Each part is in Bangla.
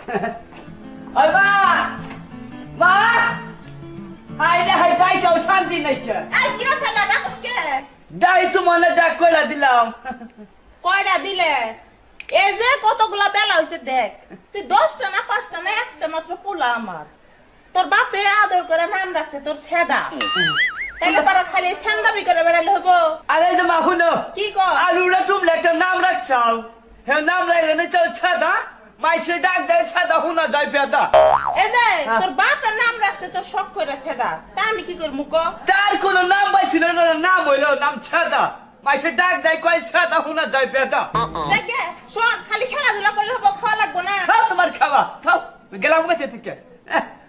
ওই মা মা আইলে হাই বাই যাও শান্তি নাই কে এই কি হচ্ছে না ডাকসকে দাই তো মনে ডাক কইরা দিলাম কয়টা দিলে এই যে কতগুলা বেলা হইছে দেখ তুই 10টা না 5টা না একটা মাত্র পোলা আমার তোর বাপে আদর করে নাম রাখছে তোর ছেদা তাইলে পারা খালি সেন্দাবি করে বেড়ালে হবো আরে যে মা শুনো কি কর আলুরা তুমি একটা নাম রাখছাও হে নাম রাখলে চল ছাদা মাইসে ডাক দেয় ছাদা হুনা যায় পেদা এই যে তোর বাপের নাম রাখছে তোর শখ করে ছেদা তা আমি কি করি মুকো তার কোনো নাম পাইছিল না নাম হইলো নাম ছাদা মাইসে ডাক দেয় কয় ছাদা হুনা যায় পেদা দেখে শোন খালি খেলাধুলা করলে হবো খাওয়া লাগবো না খাও তোমার খাওয়া খাও গেলাম বেঁচে থেকে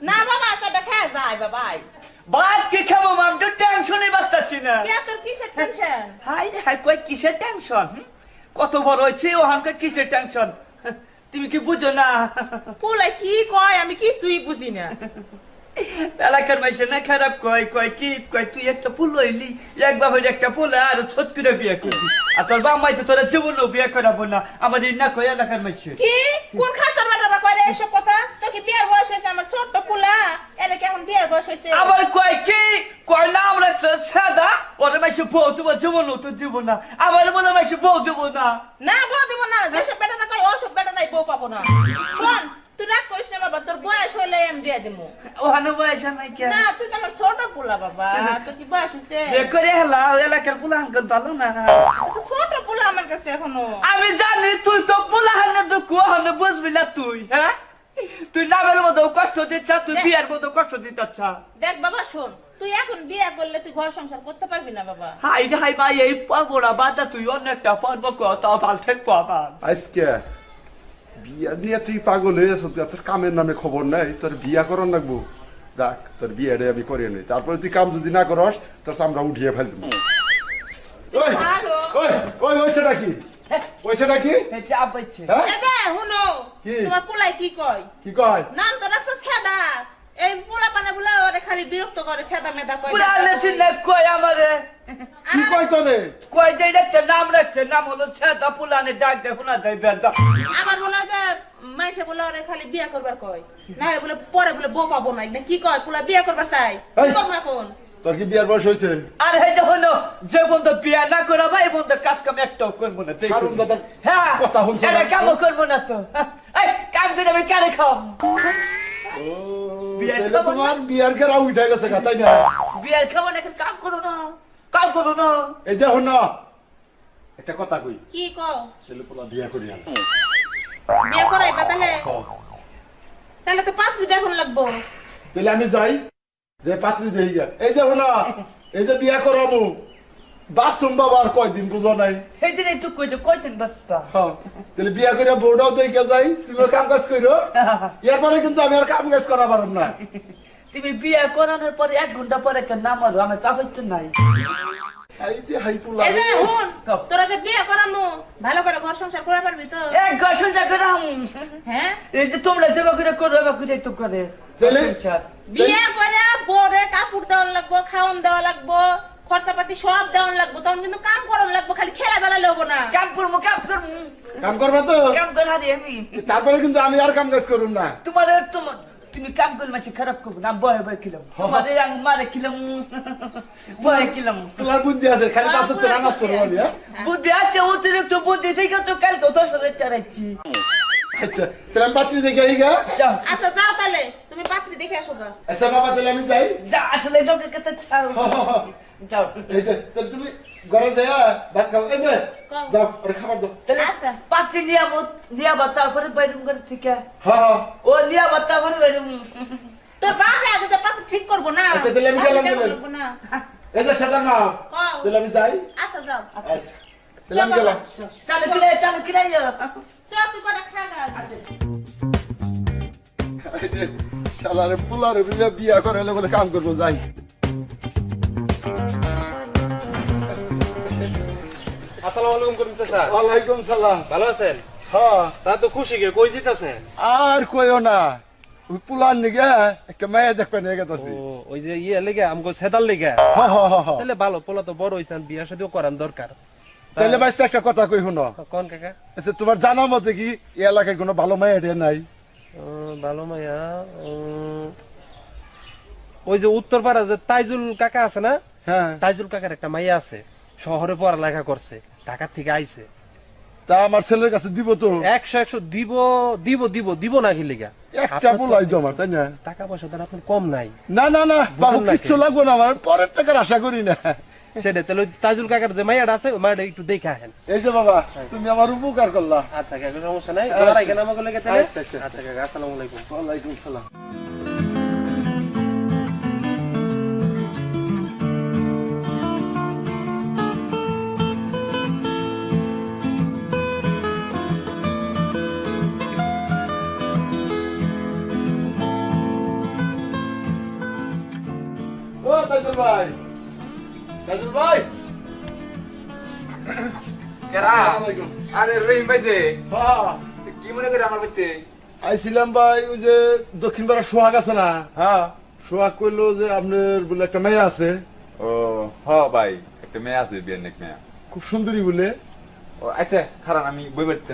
না বাবা সেটা খেয়ে যায় বাবা বাদ কি খাবো মাম তো টেনশনই বাঁচতাছি না কে তোর কিসের টেনশন হাই হাই কই কিসের টেনশন কত বড় হয়েছে ও হামকে কিসের টেনশন তুমি কি বুঝো না পোলাই কি কয় আমি কিছুই বুঝি না এলাকার মাইসে না খারাপ কয় কয় কি কয় তুই একটা ফুল হইলি এক বাবার একটা ফুল আর ছোট করে বিয়ে করবি আর তোর বাপ মাই তো তোরা জীবনও বিয়ে করাবো না আমার এই না কয় এলাকার মাইসে কি কোন খাসর বেটারা কয় এসব কথা তো কি বিয়ের বয়স হয়েছে আমার ছোট্ট পোলা এর কেমন বিয়ের বয়স হয়েছে আবার কয় কি কয় না আমরা সাদা ওর মাইসে বউ তোমার জীবনও তো দিব না আমার মনে মাইসে বউ দিব না না বউ দিব না যেসব বেটারা কয় ওসব বেটা নাই বউ পাবো না শোন তুই রাগ করিস না বাবা তোর বয়স হইলে আমি বিয়ে দেবো ওখানে বয়স নাই কে না তুই তো আমার ছোট পোলা বাবা তোর কি বয়স হয়েছে বিয়ে করে হেলা এলাকার পুলাহান ভালো না তুই ছোট পোলা আমার কাছে এখনো আমি জানি তুই তো পুলাহানে তো কুয়াহানে বুঝবি না তুই হ্যাঁ তুই নামের মতো কষ্ট দিচ্ছ তুই বিয়ের মতো কষ্ট দিচ্ছ দেখ বাবা শোন তুই এখন বিয়ে করলে তুই ঘর সংসার করতে পারবি না বাবা হাই হাই ভাই এই পাবড়া বাদা তুই অনেকটা পারব কত ভাল থাকবো আবার আজকে বিয়া দিয়ে তুই পাগল হয়ে যাস তোর কামের নামে খবর নাই তোর বিয়া করার লাগবো রাখ তোর বিয়ারে আমি করিয়ে নেই তারপরে তুই কাম যদি না করস তোর আমরা উঠিয়ে ফেলবো ওই ভালো ওই ওই ওইছে নাকি ওইছে নাকি এই চাপ হচ্ছে হ্যাঁ দাদা হুনো কি? তোমার পোলাই কি কয় কি কয় নাম তো রাখছো ছেদা এই পোলা পানা গুলা ওরে খালি বিরক্ত করে ছেদা মেদা কয় পুরানে চিন্তা কই আমারে কি কয় তোরে কই যে একটা নাম রাখছে নাম হলো ছেদা পুলানে ডাক দে শোনা যায় বেদা আমার বলে যে মাইছে বলে ওরে খালি বিয়া করবার কয় না বলে পরে বলে বউ পাবো না কি কয় পোলা বিয়া করবার চাই কি করবো এখন তোর কি বিয়ার বয়স হয়েছে আর হে যখন যে বন্ধু বিয়া না করা ভাই বন্ধু কাজ কাম একটাও করবো না কারণ দাদা হ্যাঁ কথা শুনছো এটা কামও করবো না তো এই কাম করে আমি কারে খাও বিয়ার তাহলে খাবো না? তোমার বিয়ার কেরা উঠে গেছে গা, তাই না বিয়ার খাবো না এখন কাম করো না কাম করো না এই যে হন একটা কথা কই কি কও ছেলে পোলা বিয়া করি আন বিয়া করাইবা তাহলে তাহলে তো পাঁচ দেখুন লাগবো তাহলে আমি যাই যে পাত্রী দেই গা এই যে হন এই যে বিয়া করামু বাসুম বাবার কয়দিন বুঝো নাই এই যে তুই কইছো কয়দিন বাসপা হ্যাঁ তাহলে বিয়া করে বউটাও দেখে যাই তুমি কাম কাজ করো এরপরে কিন্তু আমি আর কাম কাজ করা পারব না তুমি বিয়ে করানোর পরে 1 ঘন্টা পরে কেন নাম আর আমি তা হচ্ছে নাই এই যে হাই পোলা এই যে হুন তোরা যে বিয়ে করামু ভালো করে ঘর সংসার করে পারবি তো এক ঘষণ যা করাম হ্যাঁ এই যে তোমরা যেবা করে করো এবার করে তো করে তাহলে? বিয়ে করে বরে কাপড় দেওয়া লাগবো খাওন দেওয়া লাগবো খরচাপাতি সব দেওয়া লাগবো তখন কিন্তু কাম করার লাগবো খালি খেলা বেলা লবো না কাম করবো কাম করবো কাম করবা তো কাম করা রে আমি তারপরে কিন্তু আমি আর কাম কাজ করুম না তোমার তুমি কাম করে মাসে খারাপ করবো না বয়ে বয়ে খেলাম তোমার রঙ মারে খেলাম বয়ে খেলাম তোমার বুদ্ধি আছে খালি পাঁচ তো নামাজ পড়বো আমি হ্যাঁ বুদ্ধি আছে অতিরিক্ত বুদ্ধি থেকে তো কালকে 10,000 টাকা রাখছি আচ্ছা তাহলে আমি পাত্রী দেখে আই গা যাও আচ্ছা যাও তাহলে তুমি পাত্রী দেখে আসো গা আচ্ছা বাবা তাহলে আমি যাই যা আসলে যোগের কথা ছাড়ো যাও এই যে তাহলে তুমি ঘরে যাই ভাত খাও এই যে যাও আরে খাবার দাও তাহলে আচ্ছা। পাত্রী নিয়াবো তারপরে বাইরুম করে থেকে হ্যাঁ হ্যাঁ ও নিয়াবো তারপরে বাইরুম তোর বাপে আগে তো পাত্রী ঠিক করবো না আচ্ছা, তাহলে আমি গেলাম, আগে তাহলে। করবো না এই যে সেটা না কও। তাহলে আমি যাই আচ্ছা যাও আচ্ছা তাহলে আমি গেলাম চালু কিলাই চল তুই করে খা গা এই যে শালারে পোলারে বিয়া করে হলে বলে কাম করবো যাই আসসালামু আলাইকুম করিমতে স্যার ওয়ালাইকুম সালাম ভালো আছেন হ্যাঁ তা তো খুশি গে কই জিতাছেন আর কইও না ওই পোলার নিগে একটা মেয়ে দেখবে নিয়ে গেছি ও ওই যে ইয়ে লেগে আমগো সেদাল লেগে তাহলে ভালো পোলা তো বড় হইছেন বিয়া শাদিও করান দরকার তাহলে বাইসটা একটা কথা কই শুনো কোন কাকা আচ্ছা তোমার জানা মতে কি এই এলাকায় কোনো ভালো মেয়ে নাই ভালো মাইয়া ওই যে উত্তরপাড়া যে তাইজুল কাকা আছে না, হ্যাঁ তাইজুল কাকার একটা মাইয়া আছে, শহরে পড়ালেখা করছে, ঢাকা থেকে আইছে। তা আমার ছেলের কাছে দিব তো 100 দিব দিব দিব দিব না কি লিগা? একটা বলাই তো আমার, তাই না? টাকা পয়সা তো আপনার কম নাই। না না না বাবু বুঝুন না কিচ্ছু কেন? লাগবো না, আমার পরের টাকার আশা করি না। সেটা তাহলে ওই তাইজুল কাকার যে মাইয়াটা আছে ওই মাইয়াটা একটু দেখে আহেন। এই যে বাবা তুমি আমার উপকার করলা। আচ্ছা কাকা সমস্যা নাই, আচ্ছা। তোমার এখানে আমাকে লেগে তাহলে। আচ্ছা, আচ্ছা। আচ্ছা কাকা আসসালামু আলাইকুম। ওয়ালাইকুম সালাম। ও তাইজুল ভাই, তাইজুল ভাই কেরা? আসসালামু আলাইকুম। আরে রহিম ভাই যে হ্যাঁ কি মনে করে আমার বাড়িতে? আইছিলাম ভাই, ওই যে দক্ষিণ পাড়া সোহাগ আছে না, হ্যাঁ। সোহাগ কইলো যে আপনার বলে একটা মেয়ে আছে, ও হ ভাই, একটা মেয়ে আছে, বিয়ের নেক মেয়ে। খুব সুন্দরী বলে। ও আচ্ছা খারাপ, আমি বই বাড়িতে।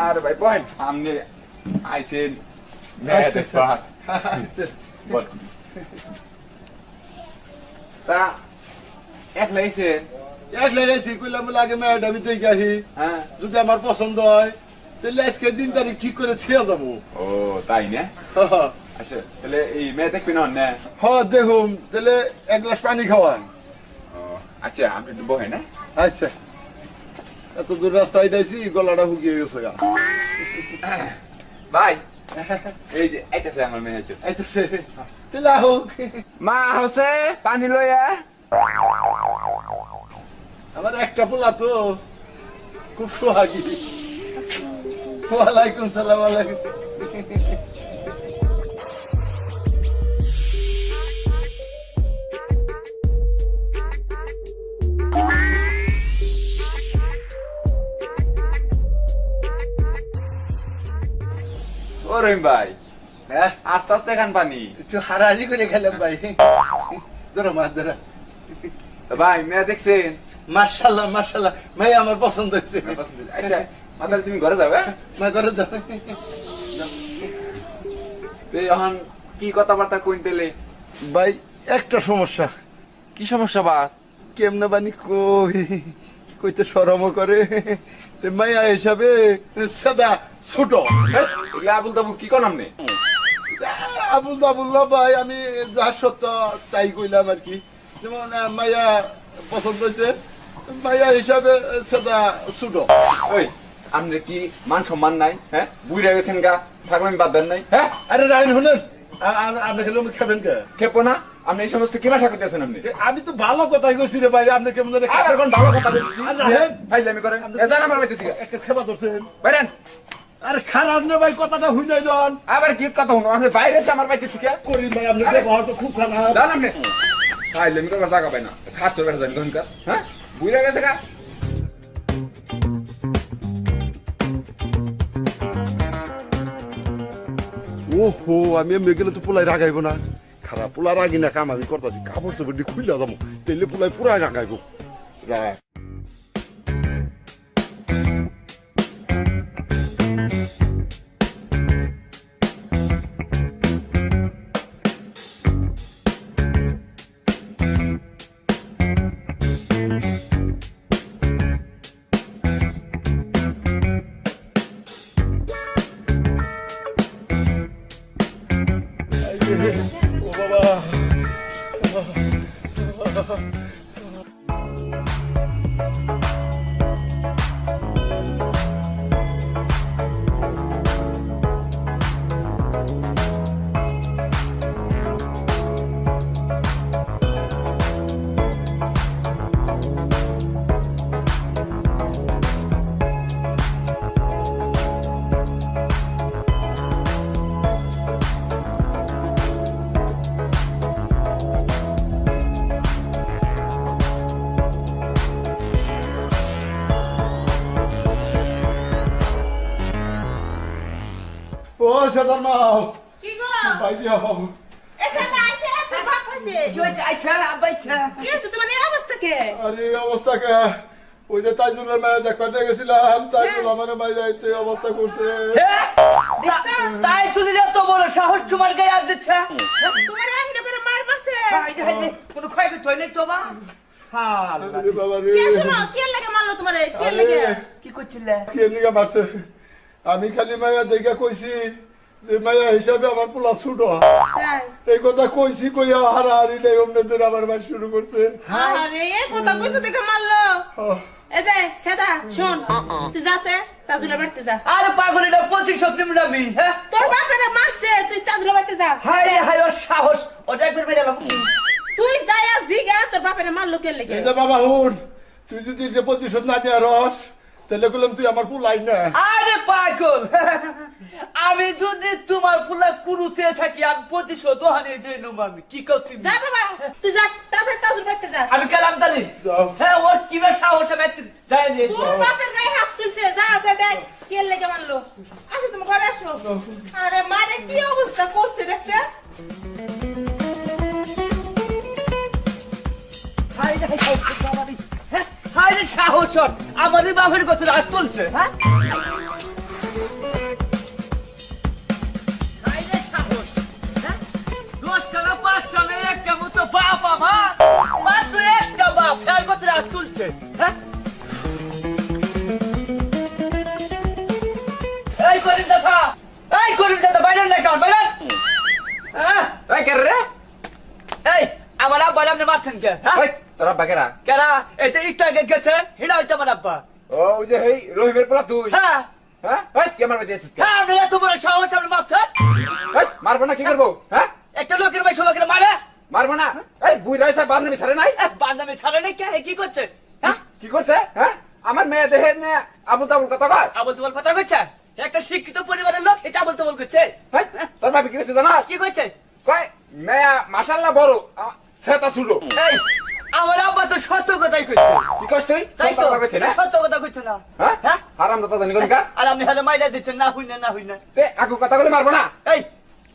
আর ভাই বহেন, আপনি আইছেন মেয়ে আচ্ছা, দেখবা। আচ্ছা। বল। তা একলা আইছেন? এক লাগাইছি, কইলাম বলে আগে মেয়েটা আমি দেখে আসি, হ্যাঁ। যদি আমার পছন্দ হয় তাহলে আজকে দিন তারিখ ঠিক করে ছেড়ে যাবো। ও তাই না? আচ্ছা তাহলে এই মেয়ে দেখবি না? হ্যাঁ দেখুন, তাহলে এক গ্লাস পানি খাওয়ান। ও আচ্ছা, আপনি একটু বহেন। হ্যাঁ আচ্ছা, এত দূর রাস্তা আইতাইছি, গলাটা শুকিয়ে গেছে গা। ভাই এই যে আইতাছে আমার মেয়ে আইতাছে। আইতাছে, তাহলে হোক। মা হচ্ছে পানি লইয়া। আমার একটা পোলা তো খুব সোহাগী। ওয়ালাইকুম সালাম। ওয়ালাইকুম। ও রহিম ভাই, হ্যাঁ, আস্তে আস্তে খান পানি। একটু হারাহারি করে খেলাম ভাই। ধরো মা, ধরো। তা ভাই মেয়ে দেখছেন? মার্শাল্লাহ মার্শাল্লাহ, ভাই আমার পছন্দ হয়েছে। আচ্ছা মাতাল তুমি ঘরে যাবে? মা করে যাও। তো এখন কি কথাবার্তা কইতেলে? ভাই একটা সমস্যা। কি সমস্যা বা? কেমনে বানি কইতে শরমও করে, তে মায়া হিসাবে সাদা ছোট। এগুলা আবুল তাবুল কি কোন আমনে? আবুল তাবুল না ভাই, আমি যা সত্য তাই কইলাম আর কি। যেমন মায়া পছন্দ হয়েছে, মায়া হিসাবে সাদা ছোট। ওই আপনি কি মান সম্মান নাই? হ্যাঁ বুইরা গেছেন গা, ছাগল বাদ দেন নাই? হ্যাঁ আরে রাইন শুনেন, আপনি খেলে খাবেন কে? খেপো না, আপনি এই সমস্ত কি ভাষা করতেছেন আপনি? আমি তো ভালো কথাই কইছি রে ভাই, আপনি কেমন জানি আবার কোন ভালো কথা বলছি? আর রাহেন। ভাই আমি করেন এ জান আমার বাড়িতে থেকে একটা খেবা ধরছেন। বাইরেন। আরে খারাপ না ভাই, কথাটা হুই নাই জন আবার কি কথা শুনো? আপনি বাইরে যে আমার বাড়িতে থেকে করি ভাই, আপনার ব্যবহার তো খুব খারাপ। জান আপনি ভাই আমি করার জায়গা পাই না, খাচ্ছ বেড়া যান কোনকার। হ্যাঁ বুইরা গেছে গা। ওহো, আমি এমনি গেলে তো পোলাই রাগাইবো না। খারাপ পোলা রাগি না, কাম আমি করতেছি, কাপড় চোপড় দিয়ে খুলে যাবো, তেলে পোলাই পুরাই রাগাইবো। রাগ ও বাবা। ও সেদার মাও, কি গো? ভাই দিও। এসে না আইছে, তোর বাপ কইছে। কি হয়েছে? আচ্ছা আব্বা আচ্ছা। কি হইছে তোমার এই অবস্থা কে? আরে অবস্থা কে, ওই যে তাইজুলের মায়া দেখতে গেছিলাম, তাইজুল আমার মায়া যাইতে অবস্থা করছে। তাই তুই এত বড় সাহস তোমার গায়ে আর দিচ্ছে? তোমার এমনি করে মার মারছে। কোনো ক্ষয়ক্ষতি হয় নাই তো বা? আরে বাবা রে, কে শোনো, কে লাগে মারলো তোমারে? কে লাগে? কি করছিলে? কে নিয়ে মারছে? আমি খালি মায়া দেখে কইছি যে মায়া হিসাবে আমার পোলা ছোট, তাই? এই কথা কইছি, কইয়া হারাহারি নেই অমনে ধরে আমার মার শুরু করছে। আরে এই কথা কইছো দেখে মারলো। আহ, এই যে সেদা শোন, তুই যাসে তাজুলের বাড়িতে যা। আরে পাগল, এটা প্রতিশোধ নিব না আমি, হ্যাঁ? তোর বাপেরে মারছে, তুই তাজুলের বাড়িতে যা। হায় রে হায়, ওর সাহস! ওটা একবার মেরে এলাম। তুই যাইয়া জিগা তোর বাপেরে মারলো কে লেগে? এই যে বাবা হুন, তুই যদি এটা প্রতিশোধ না নিয়ে রস, তাহলে বললাম তুই আমার পোলাই না। আরে পাগল, আমি যদি তোমার পুলা কুরুতে থাকি, আমি প্রতিশোধ হারিয়ে যাই নেব। আমি কি করছি? যা বাবা, তুই যা তারপরে তাজুলের বাড়িতে যা। আমি কালাম তালি। যাও। হ্যাঁ, ওর কিভাবে সাহস আমি যাই নিয়ে তোর বাপের গায়ে হাত তুলছে, যা যা দেখ কে লেগে মারলো। আসো তুমি ঘরে আসো। আরে মারে কি অবস্থা করছে দেখছে? হায় রে হায়, বাবারে, হ্যাঁ? হায় রে সাহস ওর! আমারই বাপের কথা রাত চলছে, হ্যাঁ? হায় রে সাহস, হ্যাঁ? 10টা না 5টা না একটা মতো বাপ আমার, মাত্র একটা বাপ, এর কথা রাত চলছে, হ্যাঁ? এই করিম দাদা, বাইরেন না কারণ, বাইরেন! হ্যাঁ? এই কে রে? এই, আমার আব্বা আপনি মারছেন কে, হ্যাঁ? ওই তোরা বাগেরা। কেরা এই যে একটু আগে গেছে, হিনা হইতে আমার আব্বা। ওই যে এই রহিমের পোলা তুই। হ্যাঁ হ্যাঁ ওই কে মারবে দিয়েছিস? হ্যাঁ, আপনি এত বড় সাহস আপনি মারছেন? এই মারবো না কি করবো? হ্যাঁ একটা লোকের ভাই সবাইকে মারে? মারবো না। এই বুই রয়েছে বান্ধবী ছাড়ে নাই। বান্ধবী ছাড়ে নাই কে? কি করছে? হ্যাঁ, কি করছে? হ্যাঁ আমার মেয়ে দেখে না আবুল তাবুল কথা কয়। আবল তোমার কথা করছে? একটা শিক্ষিত পরিবারের লোক এটা আবল তাবল করছে? এই, তোর ভাবি কি করছে জানাস? কি করছে? কয় মেয়া মাশাআল্লাহ বড়, সেটা ছিল। এই, আমার আব্বা তো সত্য কথাই কইছে। কি কষ্ট তুই? তাই তো, কথা কইছে না? সত্য কথা কইছে না? হ্যাঁ হ্যাঁ? হারাম দাদা জানি কোনকা? আর আপনি হালে মাইরা দিচ্ছেন, না হই না, না হই না। তে আকু কথা বলে মারবো না। এই,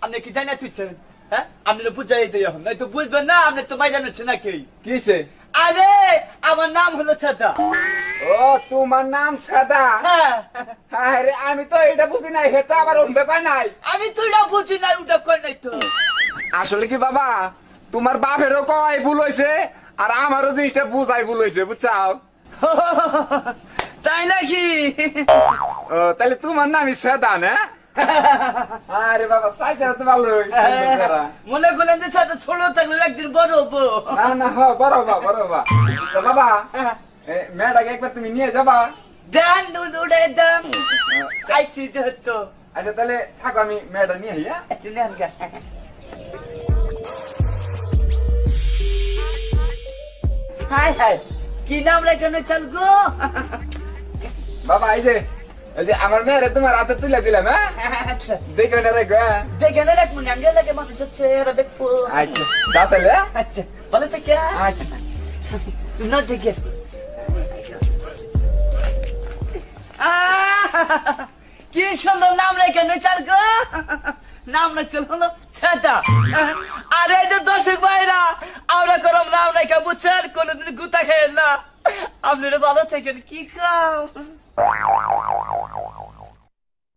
আপনি কি জানা তুইছেন? হ্যাঁ, আপনি তো বুঝাই দিই এখন, নাই তো বুঝবেন না, আপনি তো মাইরা নিচ্ছেন নাকি? কি হইছে? আরে, আমার নাম হলো ছাতা। ও তোমার নাম সাদা? হ্যাঁ, আরে আমি তো এটা বুঝি নাই, হেতা আমার উঠবে কয় নাই। আমি তো এটা বুঝি না, ওটা কই নাই তো। আসলে কি বাবা, তোমার বাপেরও কয় ভুল হয়েছে আর আমারও জিনিসটা বুঝাই ভুল হয়েছে, বুঝছাও? তাই নাকি? ও তাহলে তোমার নামই সাদা না? আরে বাবা সাইজটা তো ভালোই। মনে করলেন যে ছাতা ছোট থাকলে একদিন বড় হবো। না না হ্যাঁ, বড় বা বড় বা। তো বাবা মেয়েটাকে একবার তুমি নিয়ে যাবা? দেন উড়ে দেন, আইছি যেহেতু। আচ্ছা তাহলে থাকো, আমি মেয়েটা নিয়ে আই। হ্যাঁ আচ্ছা, নেন গা। হাই হাই, কি নাম রেখে চল গো? বাবা এই যে আমার মেয়েরে তোমার হাতে তুলে দিলাম। হ্যাঁ আচ্ছা, দেখবে না রেখো। হ্যাঁ দেখে না রাখবো না, আগে লাগে মানুষ হচ্ছে, এরা দেখবো। আচ্ছা দাও তাহলে। হ্যাঁ? আচ্ছা, ভালো থেকে। আচ্ছা না থেকে। কি সুন্দর নাম রেখে চল গো। নাম না চল হলো ছেটা। আর এই যে দর্শক ভাইরা, আমরা করম নাম রেখে বুঝছেন, কোনদিন গুতা খেয়ে না। আপনারা ভালো থাকেন, কি খাও?